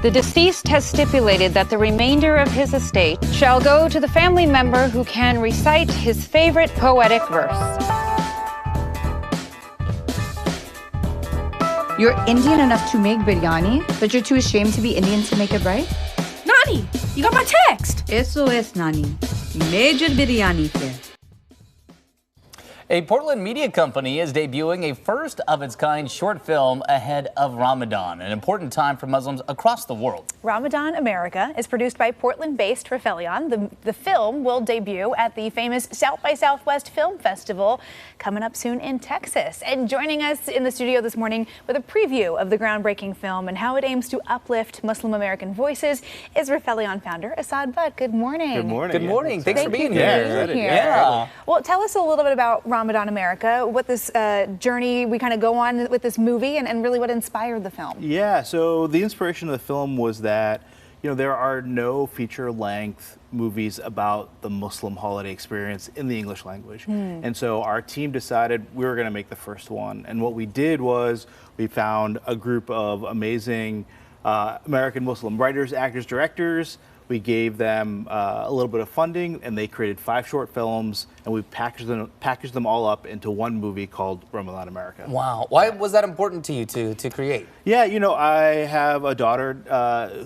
The deceased has stipulated that the remainder of his estate shall go to the family member who can recite his favorite poetic verse. You're Indian enough to make biryani, but you're too ashamed to be Indian to make it right? Nani, you got my text. Eso es, Nani. Major biryani fe. A Portland media company is debuting a first-of-its-kind short film ahead of Ramadan, an important time for Muslims across the world. Ramadan America is produced by Portland-based Rifelion. The film will debut at the famous South by Southwest Film Festival coming up soon in Texas. And joining us in the studio this morning with a preview of the groundbreaking film and how it aims to uplift Muslim American voices is Rifelion founder Asad Butt. Good morning. Good morning. Good morning. Thanks for being here. Yeah. Well, tell us a little bit about Ramadan America, what this journey we kind of go on with this movie and really what inspired the film. Yeah, so the inspiration of the film was that, you know, there are no feature-length movies about the Muslim holiday experience in the English language. And so our team decided we were going to make the first one. And what we did was we found a group of amazing American Muslim writers, actors, directors. We gave them a little bit of funding, and they created 5 short films, and we packaged them all up into one movie called Ramadan America. Wow. Why was that important to you to create? Yeah, you know, I have a daughter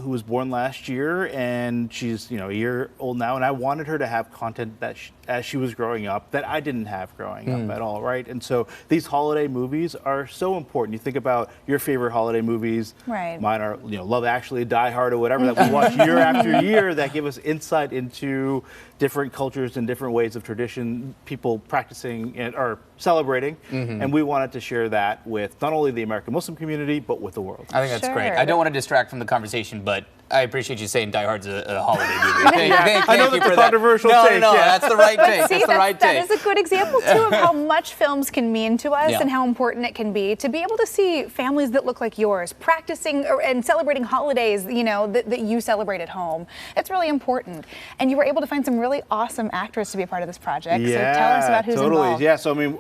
who was born last year, and she's, you know, a year old now, and I wanted her to have content that as she was growing up that I didn't have growing up at all, right? And so these holiday movies are so important. You think about your favorite holiday movies. Right. Mine are, you know, Love Actually, Die Hard, or whatever that we watch year after year that give us insight into different cultures and different ways of tradition, people practicing or celebrating. And we wanted to share that with not only the American Muslim community, but with the world. I think that's great. Sure. I don't want to distract from the conversation, but I appreciate you saying Die Hard's a holiday movie. Thank I know you that's for a controversial that. take. No, Yeah. that's the right take. See, That's the right take. that is a good example, too, of how much films can mean to us Yeah. and how important it can be to be able to see families that look like yours practicing and celebrating holidays, you know, that you celebrate at home. It's really important. And you were able to find some really awesome actors to be a part of this project. Yeah, So tell us about who's totally. involved. Yeah, so I mean,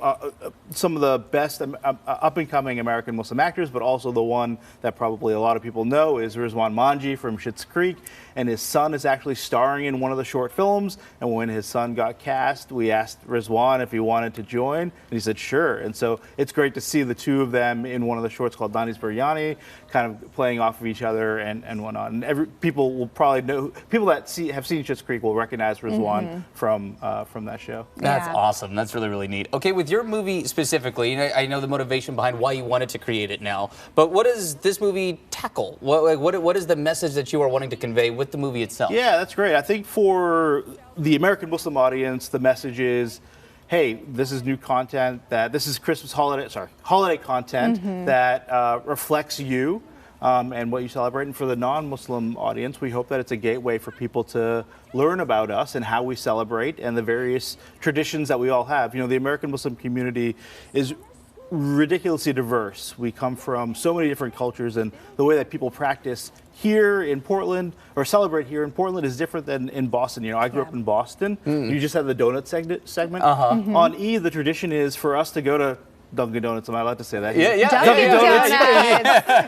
some of the best up-and-coming American Muslim actors, but also the one that probably a lot of people know is Rizwan Manji from Schitt's Creek, and his son is actually starring in one of the short films. And when his son got cast, we asked Rizwan if he wanted to join, and he said sure. And so it's great to see the two of them in one of the shorts called Nani's Biryani, kind of playing off of each other and whatnot. And people will probably know, people that have seen Schitt's Creek will recognize Rizwan from that show. That's Yeah. awesome. That's really, really neat. Okay, with your movie specifically, you know, I know the motivation behind why you wanted to create it now, but what does this movie tackle? What is the message that you are wanting to convey with the movie itself? Yeah, that's great. I think for the American Muslim audience, the message is, hey, this is new content, that this is Christmas holiday content that reflects you and what you celebrate. And for the non-Muslim audience, we hope that it's a gateway for people to learn about us and how we celebrate and the various traditions that we all have. You know, the American Muslim community is ridiculously diverse. We come from so many different cultures, and the way that people practice here in Portland or celebrate here in Portland is different than in Boston. You know, I grew up in Boston. You just had the donut segment. On Eid, the tradition is for us to go to Dunkin' Donuts. Am I allowed to say that? Yeah. Dunkin' Donuts.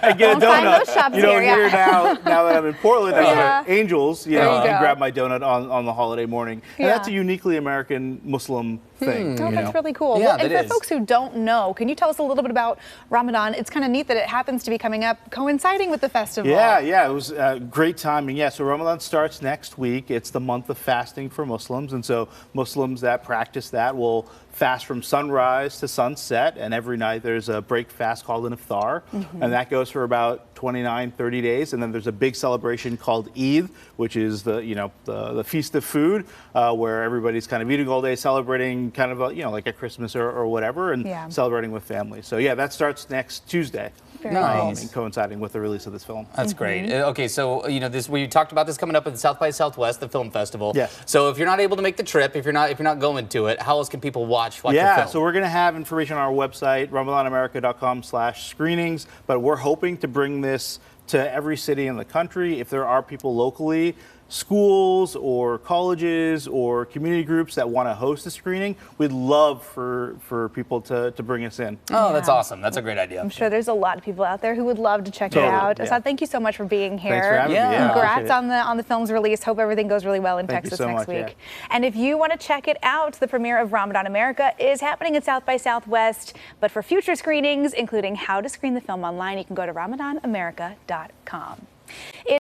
And get a Won't find donut. those shops You know, here, here yeah. now that I'm in Portland, I go Yeah. to Angels, you There know, you and go. grab my donut on the holiday morning. And Yeah. that's a uniquely American Muslim thing. Oh, you that's know? really cool. Yeah, Well, and that for is. folks who don't know, can you tell us a little bit about Ramadan? It's kind of neat that it happens to be coming up coinciding with the festival. Yeah, it was great timing. Yeah, so Ramadan starts next week. It's the month of fasting for Muslims, and so Muslims that practice that will fast from sunrise to sunset, and every night there's a break fast called an iftar, and that goes for about 29, 30 days, and then there's a big celebration called Eid, which is the feast of food, where everybody's kind of eating all day, celebrating kind of like a Christmas or whatever, and Yeah. celebrating with family. So yeah, that starts next Tuesday. Very Nice. And coinciding with the release of this film. That's great. Okay, so you know this. We talked about this coming up at the South by Southwest, the film festival. Yes. So if you're not able to make the trip, if you're not going to it, how else can people watch your Yeah, film? so we're going to have information on our website, ramadanamerica.com/screenings, but we're hoping to bring this to every city in the country. If there are people locally, schools or colleges or community groups that want to host a screening, we'd love for people to bring us in. Oh, that's awesome. That's a great idea. I'm sure there's a lot of people out there who would love to check Totally, it out. yeah. Assad, thank you so much for being here. Thanks for having me. Yeah. Congrats Appreciate it. on the film's release. Hope everything goes really well in Thank you Texas so next much, yeah. week. And if you want to check it out, the premiere of Ramadan America is happening at South by Southwest. But for future screenings, including how to screen the film online, you can go to ramadanamerica.com.